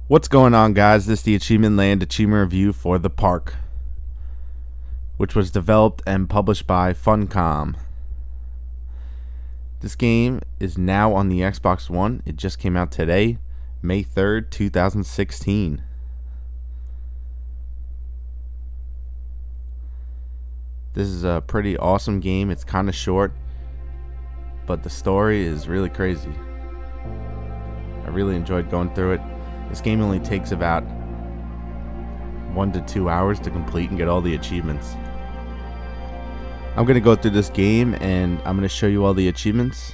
What's going on, guys? This is the Achievement Land Achievement Review for The Park, which was developed and published by Funcom. This game is now on the Xbox One. It just came out today, May 3rd, 2016. This is a pretty awesome game. It's kind of short, but the story is really crazy. I really enjoyed going through it. This game only takes about 1 to 2 hours to complete and get all the achievements. I'm going to go through this game and I'm going to show you all the achievements,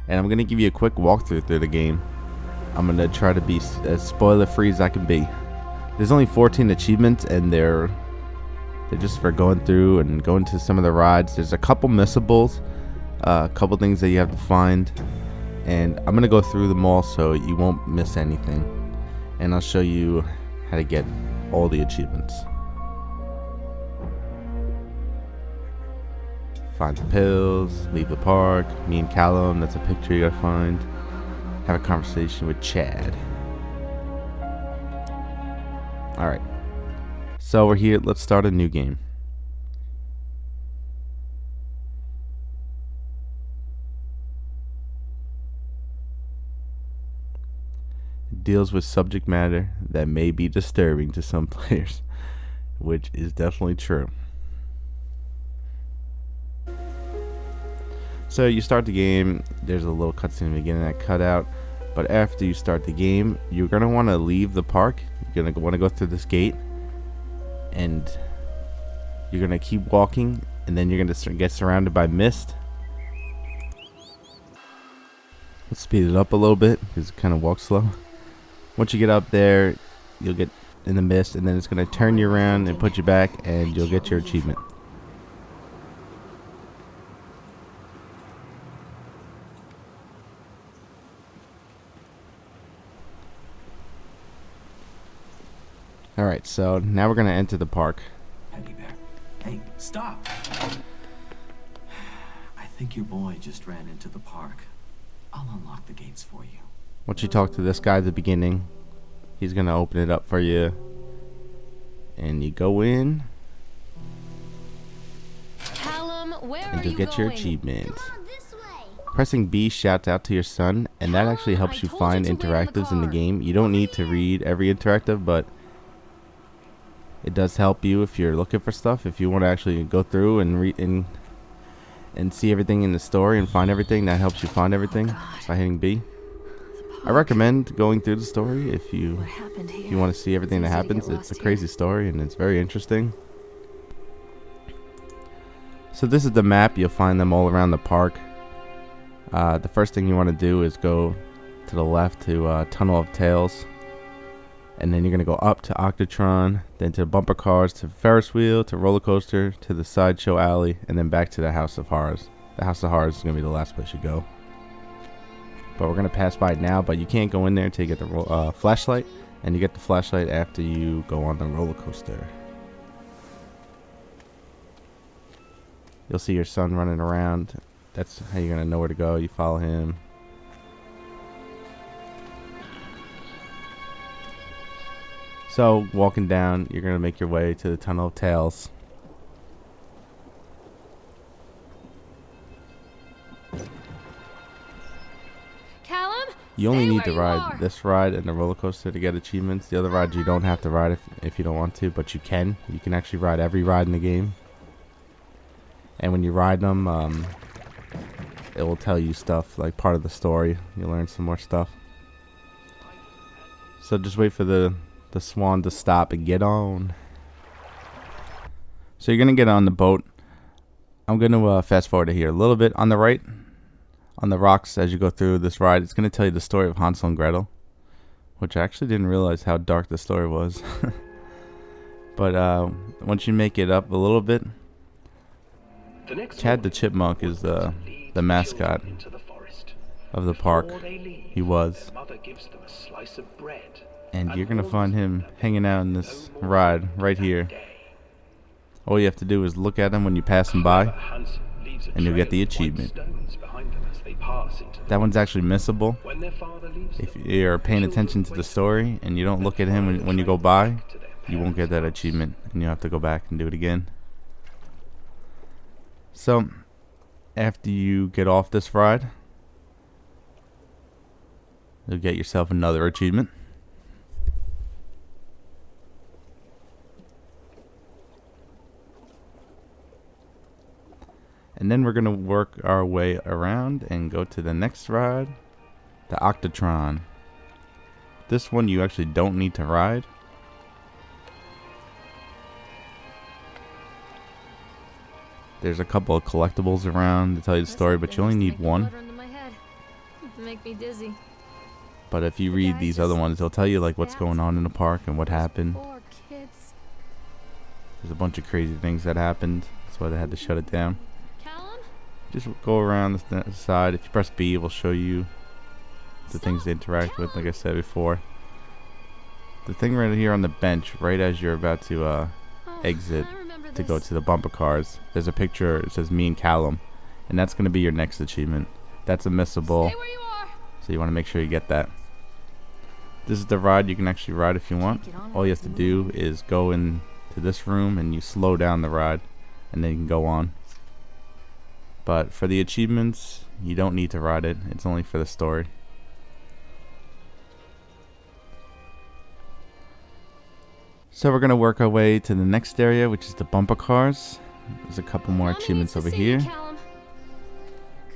and I'm going to give you a quick walkthrough through the game. I'm going to try to be as spoiler free as I can be. There's only 14 achievements, and they're just for going through and going to some of the rides. There's a couple missables, a couple things that you have to find, and I'm going to go through them all so you won't miss anything. And I'll show you how to get all the achievements. Find the pills, leave the park, me and Callum, that's a picture you gotta find. Have a conversation with Chad. Alright, so we're here, let's start a new game. Deals with subject matter that may be disturbing to some players, which is definitely true. So you start the game, there's a little cutscene in the beginning that cut out, but after you start the game, you're going to want to leave the park. You're going to want to go through this gate, and you're going to keep walking, and then you're going to get surrounded by mist. Let's speed it up a little bit because it kind of walks slow. Once you get up there, you'll get in the mist, and then it's going to turn you around and put you back, and you'll get your achievement. Alright, so now we're going to enter the park. Teddy bear. Hey, stop! I think your boy just ran into the park. I'll unlock the gates for you. Once you talk to this guy at the beginning, he's going to open it up for you. And you go in. Callum, where and are you'll you get your going? achievement. Pressing B shouts out to your son, and that actually helps you find interactives in the game. You don't need to read every interactive, but it does help you if you're looking for stuff. If you want to actually go through and read and see everything in the story and find everything, that helps you find everything by hitting B. I recommend going through the story if you want to see everything that happens. It's a crazy story and it's very interesting. So this is the map. You'll find them all around the park. The first thing you want to do is go to the left to Tunnel of Tales. And then you're going to go up to Octa Tron, then to the bumper cars, to Ferris wheel, to roller coaster, to the Sideshow Alley, and then back to the House of Horrors. The House of Horrors is going to be the last place you go. But we're going to pass by it now, but you can't go in there until you get the flashlight, and you get the flashlight after you go on the roller coaster. You'll see your son running around. That's how you're going to know where to go. You follow him. So, walking down, you're going to make your way to the Tunnel of Tales. Callum? You only Stay need where to you ride are. this ride and the roller coaster to get achievements. The other rides you don't have to ride if you don't want to, but you can. You can actually ride every ride in the game. And when you ride them, it will tell you stuff, like part of the story. You'll learn some more stuff. So just wait for the swan to stop and get on. So you're going to get on the boat. I'm going to fast forward to here a little bit. On the right, on the rocks as you go through this ride, it's going to tell you the story of Hansel and Gretel, which I actually didn't realize how dark the story was. But once you make it up a little bit, Chad the Chipmunk is the mascot of the park. He was. And you're going to find him hanging out in this ride right here. All you have to do is look at him when you pass him by. and you'll get the achievement. That one's actually missable. If you're paying attention to the story and you don't look at him when you go by, you won't get that achievement, and you have to go back and do it again. So, after you get off this ride, you'll get yourself another achievement. And then we're going to work our way around and go to the next ride, the Octa Tron. This one you actually don't need to ride. There's a couple of collectibles around to tell you the story, but you only need one. Make me dizzy. But if you read these other ones, they'll tell you like what's going on in the park and what happened. There's a bunch of crazy things that happened. That's why they had to shut it down. Just go around the side. If you press B, it will show you the things they interact with, like I said before. The thing right here on the bench, right as you're about to exit to go to the bumper cars, there's a picture. It says me and Callum, and that's going to be your next achievement. That's a missable, so you want to make sure you get that. This is the ride you can actually ride if you want. All you have to do is go into this room and you slow down the ride, and then you can go on. But for the achievements, you don't need to ride it. It's only for the story. So we're going to work our way to the next area, which is the bumper cars. There's a couple more achievements over here.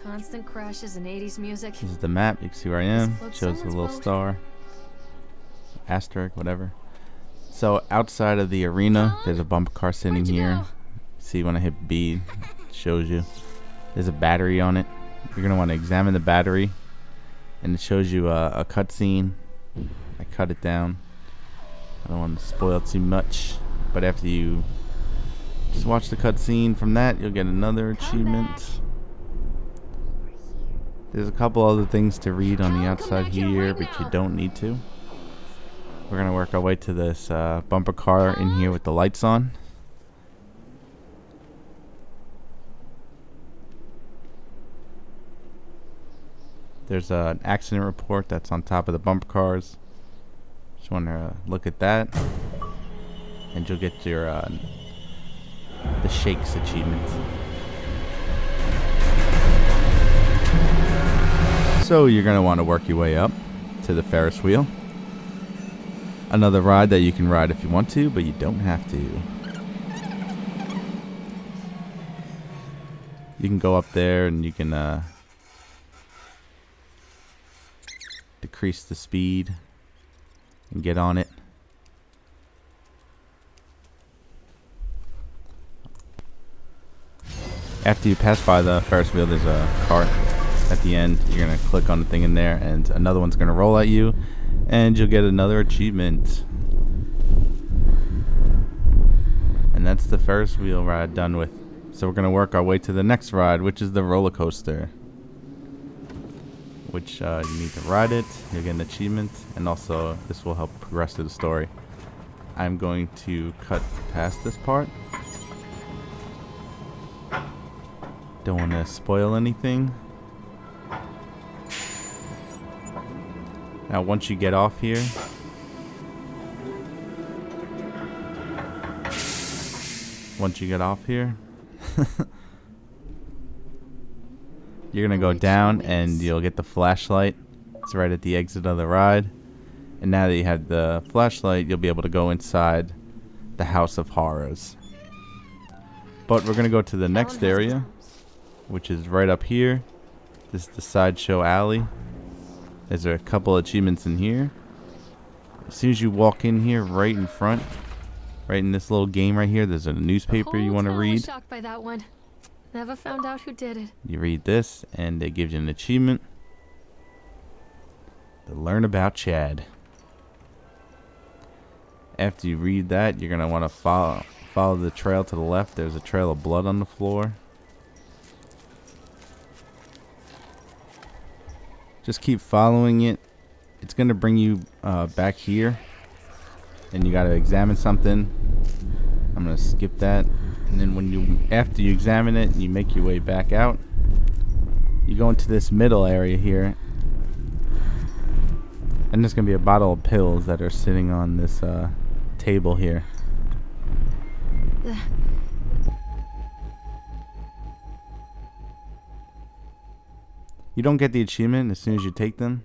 Constant crashes and 80s music. This is the map. You can see where I am. Shows the little star. Asterisk, whatever. So outside of the arena, there's a bumper car sitting here. See when I hit B, it shows you. There's a battery on it. You're going to want to examine the battery, and it shows you a cutscene. I cut it down. I don't want to spoil too much, but after you just watch the cutscene from that, you'll get another achievement. There's a couple other things to read on the outside here, but you don't need to. We're going to work our way to this bumper car in here with the lights on. There's an accident report that's on top of the bumper cars. Just want to look at that, and you'll get your the shakes achievement. So you're gonna want to work your way up to the Ferris wheel. Another ride that you can ride if you want to, but you don't have to. You can go up there and you can decrease the speed and get on it. After you pass by the Ferris wheel, there's a cart at the end. You're going to click on the thing in there, and another one's going to roll at you, and you'll get another achievement. And that's the Ferris wheel ride done with. So we're going to work our way to the next ride, which is the roller coaster. Which you need to ride it, you'll get an achievement, and also this will help progress through the story. I'm going to cut past this part. Don't want to spoil anything. Now once you get off here, you're going to go down and you'll get the flashlight. It's right at the exit of the ride. And now that you have the flashlight, you'll be able to go inside the House of Horrors. But we're going to go to the next area, which is right up here. This is the Sideshow Alley. There's a couple achievements in here. As soon as you walk in here, right in front, right in this little game right here, there's a newspaper you want to read. Shocked by that one. Never found out who did it. You read this, and it gives you an achievement to learn about Chad. After you read that, you're going to want to follow the trail to the left. There's a trail of blood on the floor. Just keep following it. It's going to bring you back here, and you got to examine something. I'm going to skip that. And then after you examine it and you make your way back out, you go into this middle area here. And there's going to be a bottle of pills that are sitting on this table here. You don't get the achievement as soon as you take them.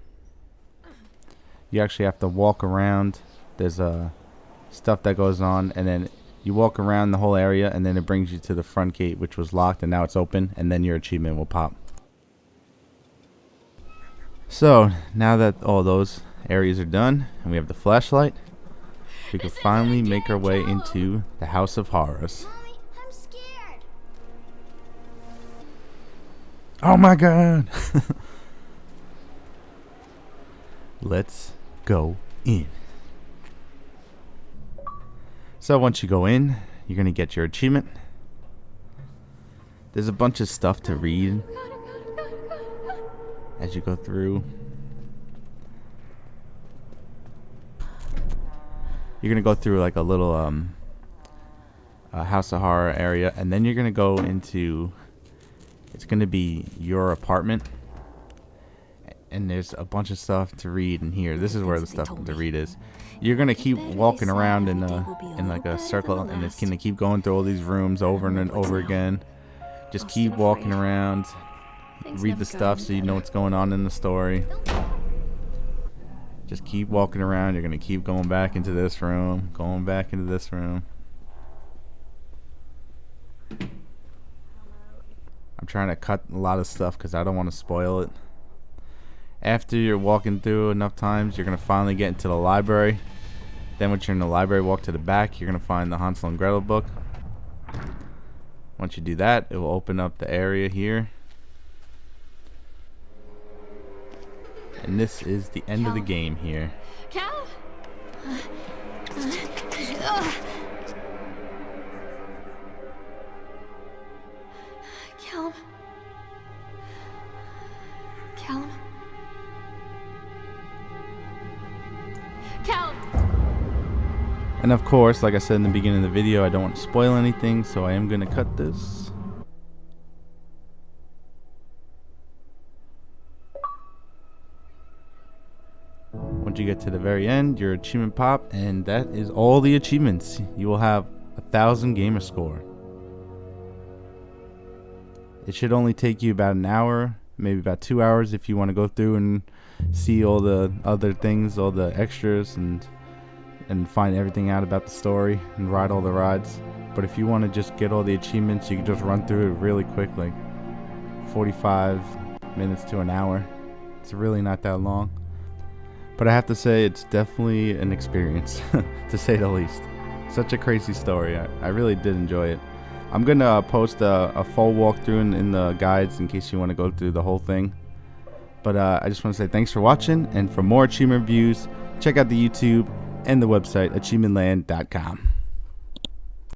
You actually have to walk around. There's stuff that goes on, and then you walk around the whole area, and then it brings you to the front gate, which was locked, and now it's open, and then your achievement will pop. So now that all those areas are done, and we have the flashlight, we can finally make our way into the House of Horace. Mommy, I'm scared. Oh my god! Let's go in. So once you go in, you're gonna get your achievement. There's a bunch of stuff to read as you go through. You're gonna go through like a little House of Horror area, and then you're gonna go into, it's gonna be your apartment, and there's a bunch of stuff to read in here. This is where the stuff to read is. You're gonna keep walking around in like a circle, and it's gonna keep going through all these rooms over and over again. Just keep walking around, read the stuff so you know what's going on in the story. Just keep walking around. You're gonna keep going back into this room, going back into this room. I'm trying to cut a lot of stuff because I don't want to spoil it. After you're walking through enough times, you're gonna finally get into the library. Then once you're in the library, walk to the back. You're gonna find the Hansel and Gretel book. Once you do that, it will open up the area here. And this is the end of the game here. Cal? Callum? Callum? Callum! And of course, like I said in the beginning of the video, I don't want to spoil anything, so I am going to cut this. Once you get to the very end, your achievement pop, and that is all the achievements. You will have 1,000 gamer score. It should only take you about an hour, maybe about 2 hours if you want to go through and see all the other things, all the extras, and find everything out about the story and ride all the rides. But if you want to just get all the achievements, you can just run through it really quick, like 45 minutes to an hour. It's really not that long. But I have to say, it's definitely an experience, to say the least. Such a crazy story. I really did enjoy it. I'm going to post a full walkthrough in the guides in case you want to go through the whole thing. But I just want to say thanks for watching, and for more achievement reviews, check out the YouTube and the website achievementland.com.